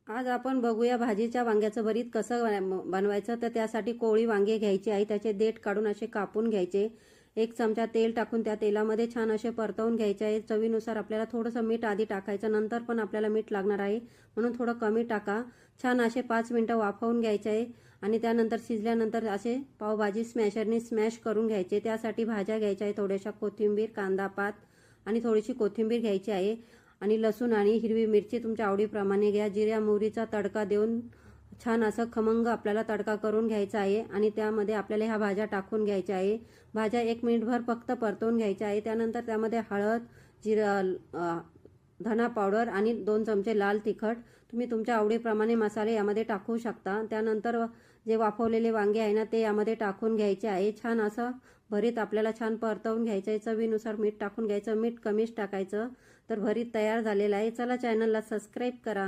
आज आपण बघूया भाजीच्या वांग्याचं भरीत कसं बनवायचं। तर त्यासाठी कोवळी वांगे घ्यायची आहे, त्याचे देठ काढून असे कापून घ्यायचे। एक चमचा तेल टाकून त्या तेलामध्ये छान असे परतवून घ्यायचे आहे। चवीनुसार आपल्याला थोडंसं मीठ आधी टाकायचं, नंतर पण आपल्याला मीठ लागणार आहे म्हणून थोडं कमी टाका। छान असे 5 मिनिटं वाफवून घ्यायचे आहे आणि त्यानंतर शिजल्यानंतर असे पावभाजी स्मॅशरने स्मॅश करून घ्यायचे। त्यासाठी भाज्या घ्यायच्या आहे, थोड्याशा कोथिंबीर, कांदा पात आणि थोडीशी कोथिंबीर घ्यायची आहे आणि लसूण आणि हिरवी मिरची तुमच्या आवडीप्रमाणे घ्या। जिऱ्या मोहरीचा तडका देऊन छान असं खमंग आपल्याला तडका करून घ्यायचा आहे आणि त्यामध्ये आपल्याला ह्या भाज्या टाकून घ्यायच्या आहे। भाज्या 1 मिनिटभर फक्त परतवून घ्यायच्या आहे। त्यानंतर त्यामध्ये हळद, धना पावडर आणि 2 चमचे लाल तिखट तुम्ही तुमच्या आवडीप्रमाणे मसाले यामध्ये टाकू शकता। त्यानंतर जे वाफवलेले वांगे आहे ना ते यामध्ये टाकून घ्यायचे आहे। छान असं भरीत आपल्याला छान परतवून घ्यायचं आहे। चवीनुसार मीठ टाकून घ्यायचं, मीठ कमीच टाकायचं। तर भरीत तयार झालेलं आहे। चला चॅनलला सबस्क्राईब करा।